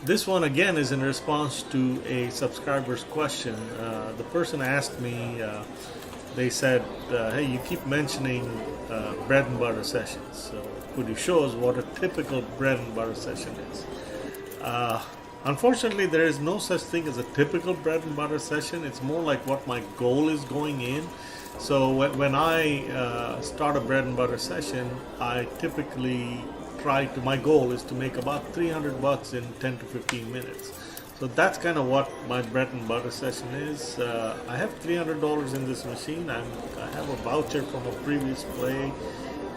This one again is in response to a subscriber's question. The person asked me, they said, hey, you keep mentioning bread and butter sessions. So could you show us what a typical bread and butter session is? Unfortunately, there is no such thing as a typical bread and butter session. It's more like what my goal is going in. So when I start a bread and butter session, I typically my goal is to make about $300 in 10 to 15 minutes. So that's kind of what my bread and butter session is. I have $300 in this machine. I have a voucher from a previous play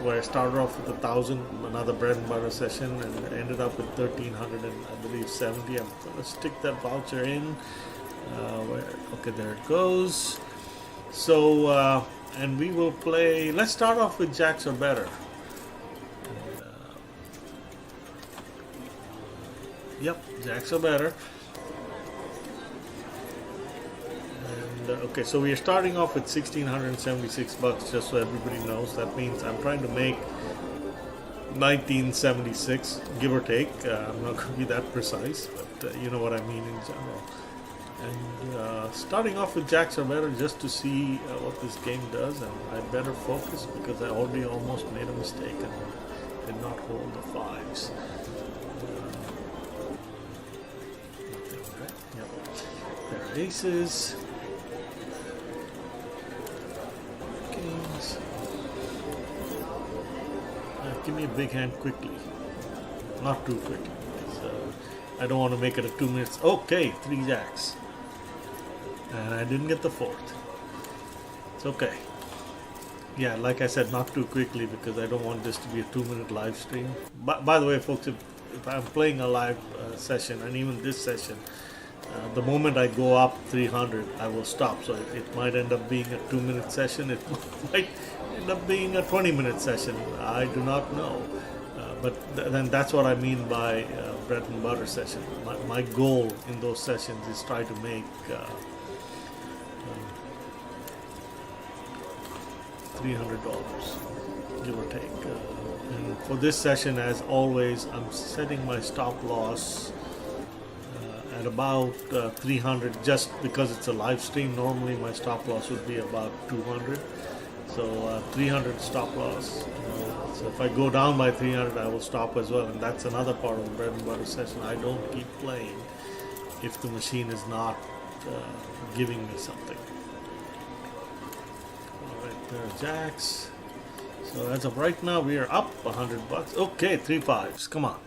where I started off with 1,000, another bread and butter session, and ended up with 1,300 and I believe 70. I'm gonna stick that voucher in. Okay, there it goes. So and we will play. Let's start off with jacks or better. Yep, jacks or better. And okay, so we are starting off with $1,676, just so everybody knows. That means I'm trying to make 1976, give or take. I'm not going to be that precise, but you know what I mean in general. And starting off with jacks or better, just to see what this game does, and I better focus because I already almost made a mistake and did not hold the fives. There are aces, kings. Give me a big hand quickly, not too quickly. So I don't want to make it a 2 minutes. Okay, 3 jacks, and I didn't get the fourth. It's okay. Yeah, like I said, not too quickly because I don't want this to be a 2-minute live stream. By the way, folks, if I'm playing a live session, and even this session, the moment I go up 300, I will stop. So it might end up being a 2-minute session. It might end up being a 20-minute session. I do not know. But then that's what I mean by bread and butter session. My goal in those sessions is try to make $300, give or take. And for this session, as always, I'm setting my stop loss at about 300, just because it's a live stream. Normally my stop loss would be about 200, so 300 stop loss. So if I go down by 300, I will stop as well, and that's another part of the bread and butter session. I don't keep playing if the machine is not giving me something. All right, there are jacks. So as of right now, we are up $100. Okay, 3 fives. Come on,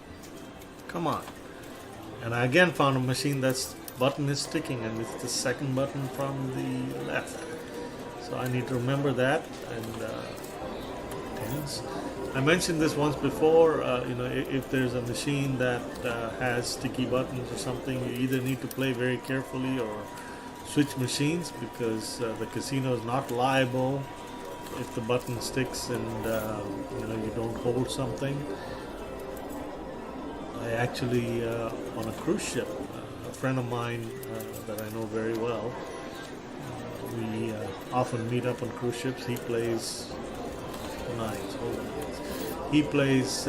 come on. And I again found a machine that's button is sticking, and it's the second button from the left. So I need to remember that. And tens. I mentioned this once before. You know, if there's a machine that has sticky buttons or something, you either need to play very carefully or switch machines, because the casino is not liable if the button sticks and you know, you don't hold something. I actually, on a cruise ship, a friend of mine that I know very well, we often meet up on cruise ships. He plays nines, hold on. He plays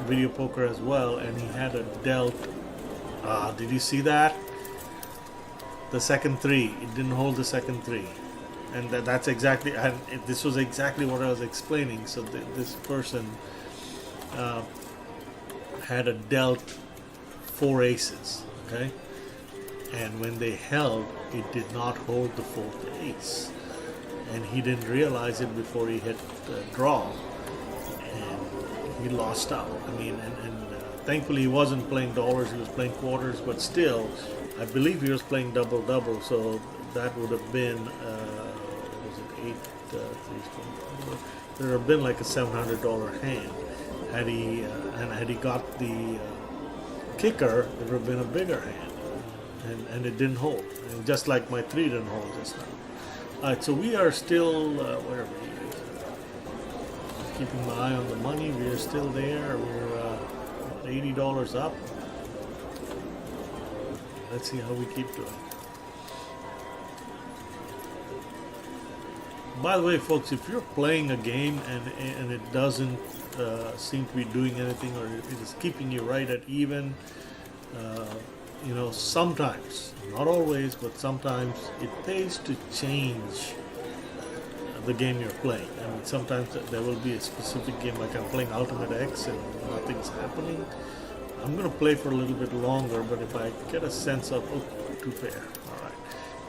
video poker as well, and he had a dealt. Did you see that? The second 3. It didn't hold the second 3. And that's exactly, this was exactly what I was explaining. So this person had a dealt 4 aces, okay? And when they held, it did not hold the 4th ace. And he didn't realize it before he hit draw. And he lost out. I mean, and thankfully he wasn't playing dollars, he was playing quarters, but still, I believe he was playing double-double, so that would have been, was it 8, 3, 4, there would have been like a $700 hand. Had he had he got the kicker, it would have been a bigger hand, and it didn't hold. And just like my 3 didn't hold just now. All right, so we are still where are we? Keeping my eye on the money. We are still there. We're $80 up. Let's see how we keep doing. By the way, folks, if you're playing a game and it doesn't seem to be doing anything, or it is keeping you right at even, You know, sometimes, not always, but sometimes it pays to change the game you're playing. I mean, sometimes there will be a specific game, like I'm playing UltimateX and nothing's happening. I'm going to play for a little bit longer, but if I get a sense of, oh, two pair, alright.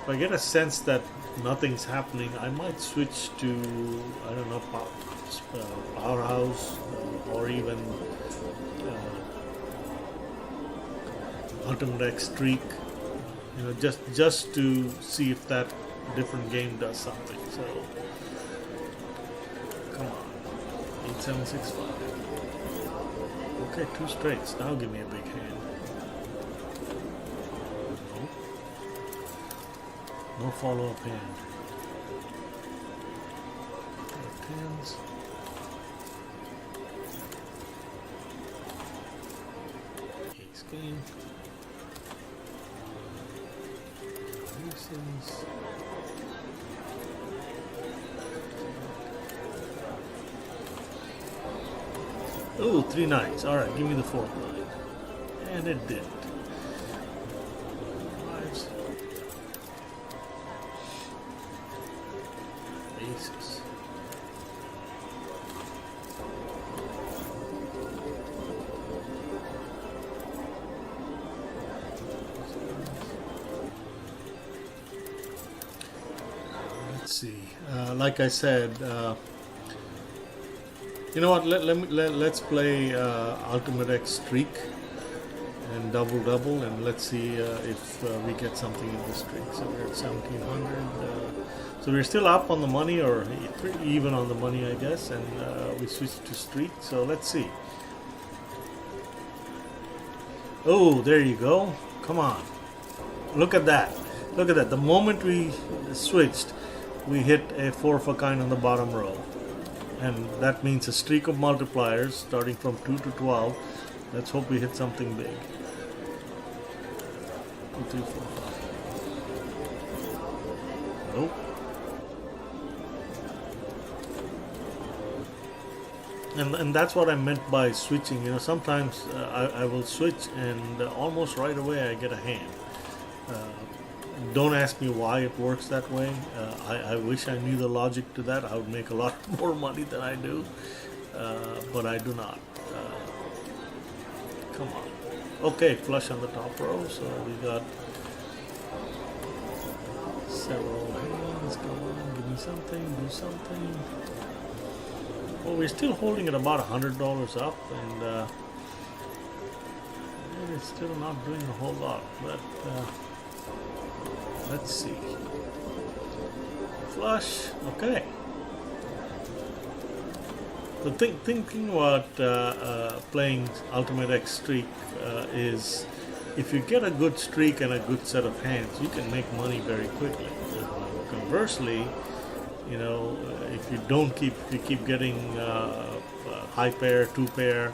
If I get a sense that nothing's happening, I might switch to, I don't know, Powerhouse or even UltimateX Streak, you know, just to see if that different game does something. So, come on, 8765. Okay, two straights. Now give me a big hand. No follow-up hand. Hands. Ace king. Aces. Oh, three nines. Alright, give me the fourth nine. And it didn't. Fives. Aces. Let's see. Like I said, you know what? Let's play UltimateX Streak and double, and let's see if we get something in the streak. So we're at 1700. So we're still up on the money, or pretty even on the money, I guess. And we switched to streak. So let's see. Oh, there you go. Come on. Look at that. Look at that. The moment we switched, we hit a 4 of a kind on the bottom row. And that means a streak of multipliers starting from 2 to 12. Let's hope we hit something big. 2, 3, 4, 5. Nope. And that's what I meant by switching. You know, sometimes I will switch and almost right away I get a hand. Don't ask me why it works that way. I wish I knew the logic to that. I would make a lot more money than I do, but I do not. Come on. Okay, flush on the top row, so we got several hands. Come on, give me something, do something. Well, we're still holding at about $100 up, and it's still not doing a whole lot, but let's see. Flush. Okay. The thinking about playing UltimateX Streak is, if you get a good streak and a good set of hands, you can make money very quickly. Conversely, you know, if you keep getting high pair, two pair,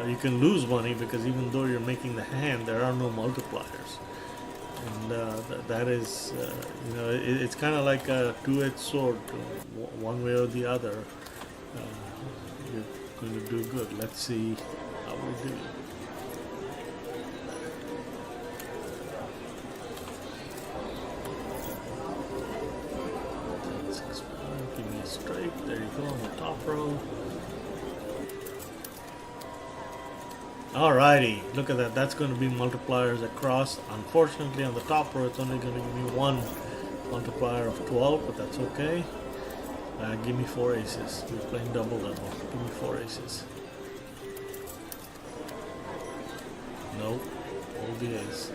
you can lose money, because even though you're making the hand, there are no multipliers. And that is, you know, it's kind of like a two-edged sword. One way or the other, you're going to do good. Let's see how we do. Give me a straight. There you go on the top row. Alrighty, look at that. That's going to be multipliers across. Unfortunately, on the top row, it's only going to give me one multiplier of 12, but that's okay. Give me 4 aces. We're playing double. Give me 4 aces. Nope. Hold the ace.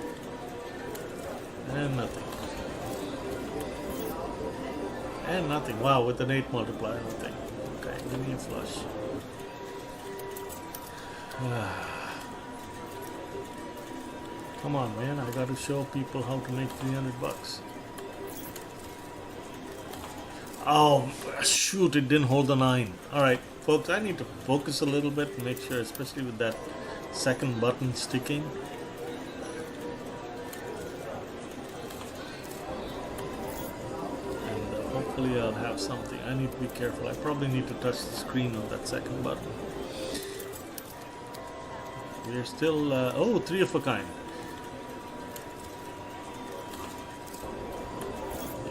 And nothing. And nothing. Wow, with an 8 multiplier, nothing. Okay, give me a flush. Come on, man, I got to show people how to make 300 bucks. Oh, shoot, it didn't hold the 9. Alright, folks, I need to focus a little bit and make sure, especially with that second button sticking. And hopefully I'll have something. I need to be careful. I probably need to touch the screen on that second button. We're still, oh, 3 of a kind.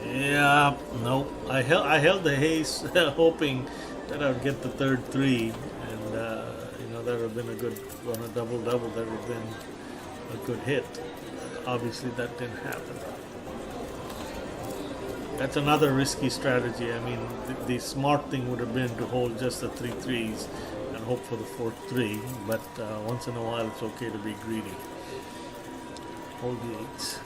Yeah, no. I held the ace, hoping that I would get the third 3, and you know, that would have been a good one, a double. That would have been a good hit. Obviously, that didn't happen. That's another risky strategy. I mean, the smart thing would have been to hold just the 3 threes and hope for the fourth 3. But once in a while, it's okay to be greedy. Hold the 8s.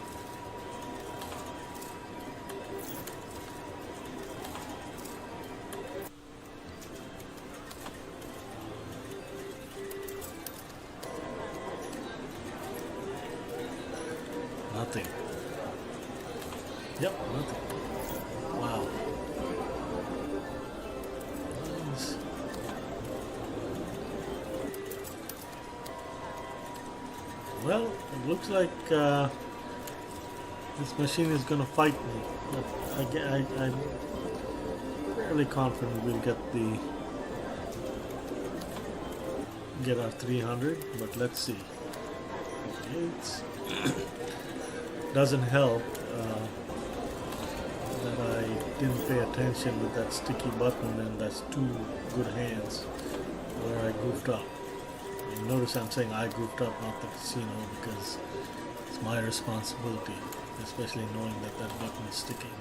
Nothing. Yep, nothing. Wow. Nice. Well, it looks like this machine is going to fight me. But I'm fairly confident we'll get our 300. But let's see. 8s. Doesn't help that I didn't pay attention with that sticky button, and that's 2 good hands where I goofed up. And notice I'm saying I goofed up, not the casino, because it's my responsibility, especially knowing that that button is sticking.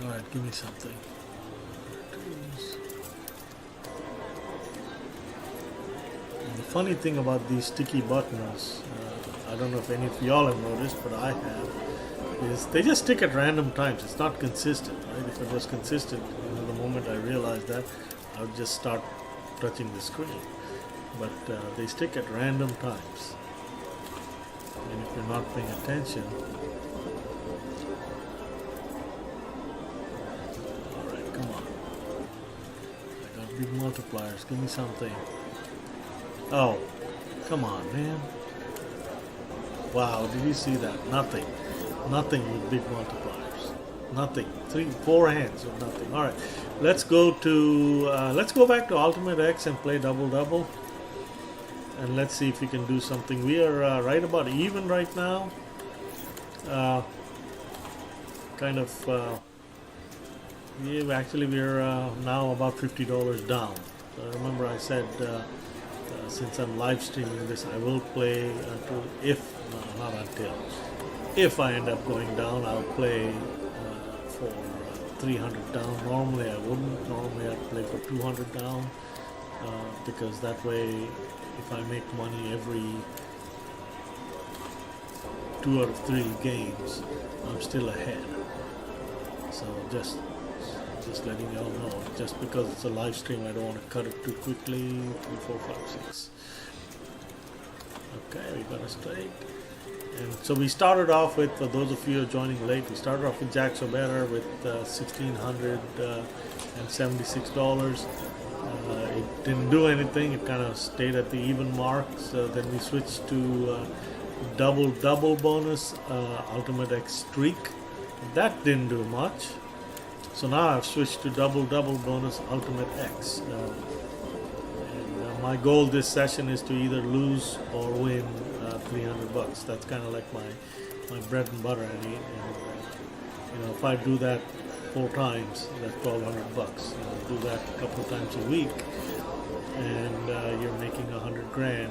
Alright, give me something. 2s. And the funny thing about these sticky buttons, I don't know if any of y'all have noticed, but I have, is they just stick at random times. It's not consistent, right? If it was consistent, you know, the moment I realized that, I would just start touching the screen. But they stick at random times. And if you're not paying attention, alright, come on. I got big multipliers. Give me something. Oh, come on, man. Wow, did you see that? Nothing. Nothing with big multipliers. Nothing. 3, 4 hands with nothing. Alright, let's go back to UltimateX and play double. And let's see if we can do something. We are right about even right now. We're now about $50 down. So remember I said since I'm live streaming this, I will play until, if I end up going down, I'll play for 300 down. Normally I wouldn't. Normally I'd play for 200 down, because that way, if I make money every 2 out of 3 games, I'm still ahead. So just letting y'all know, just because it's a live stream, I don't want to cut it too quickly. 3, 4, 5, 6. Okay, we got a straight. And so we started off with, for those of you who are joining late, we started off with Jack So Better with $1,676. It didn't do anything. It kind of stayed at the even mark. So then we switched to double bonus, UltimateX streak. That didn't do much. So now I've switched to double bonus UltimateX. And my goal this session is to either lose or win $300. That's kind of like my bread and butter. And you know, if I do that 4 times, that's $1,200. Do that a couple of times a week, and you're making $100,000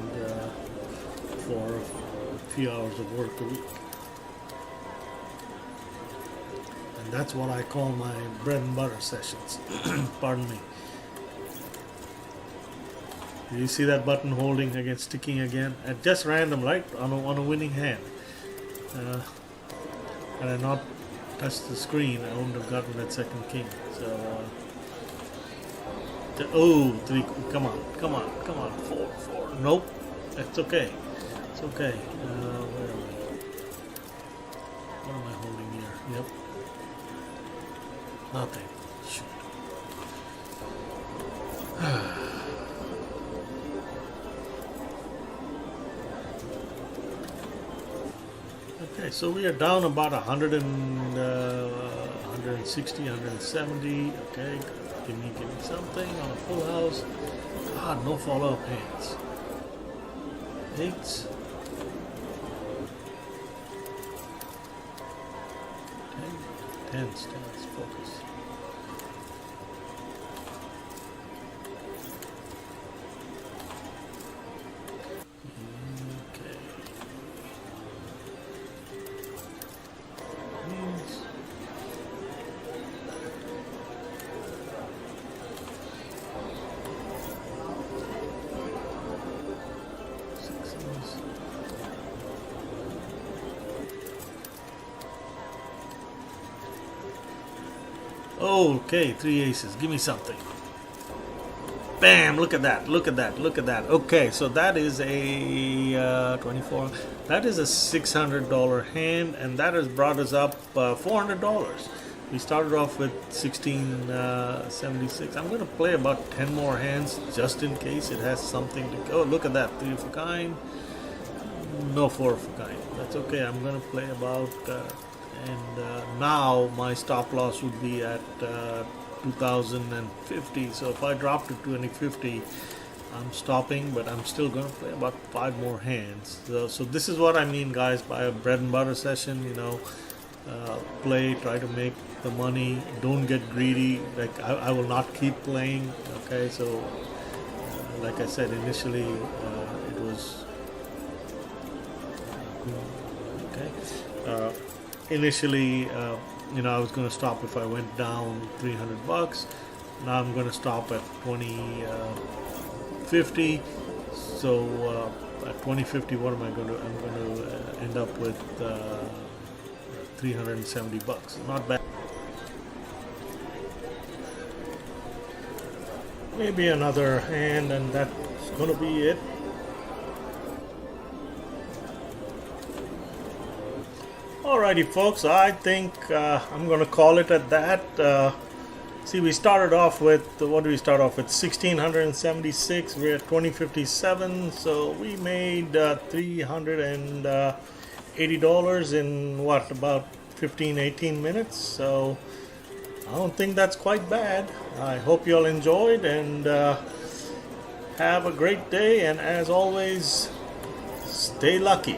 for a few hours of work a week. And that's what I call my bread and butter sessions. Pardon me. Do you see that button holding against sticking again? At just random, right? On a winning hand. Had I not touched the screen, I wouldn't have gotten that second king. So, oh, 3, come on, 4. Nope, it's okay. It's okay. Where are we? What am I holding here? Yep. Nothing. Shoot. Okay, so we are down about 160, 170. Okay, Give me something on a full house. God, no follow-up hands. 8s. 10s. Focus. Okay. Okay, 3 aces. Give me something. Bam! Look at that. Look at that. Look at that. Okay, so that is a 24. That is a $600 hand, and that has brought us up $400. We started off with 1676. I'm going to play about 10 more hands just in case it has something to go. Look at that. 3 of a kind. No 4 of a kind. That's okay. I'm going to play about... and now my stop loss would be at 2050. So if I drop to 2050, I'm stopping, but I'm still going to play about 5 more hands. So this is what I mean, guys, by a bread and butter session. You know, play, try to make the money. Don't get greedy. Like I will not keep playing. Okay, so like I said initially, it was okay. Initially, you know, I was going to stop if I went down $300. Now I'm going to stop at 2050. So at 2050, what am I going to? I'm going to end up with $370. Not bad. Maybe another hand, and that's going to be it. Alrighty, folks, I think I'm going to call it at that. See, we started off with, what do we start off with? 1676. We're at 2057. So we made $380 in what, about 15-18 minutes. So I don't think that's quite bad. I hope you all enjoyed, and have a great day. And as always, stay lucky.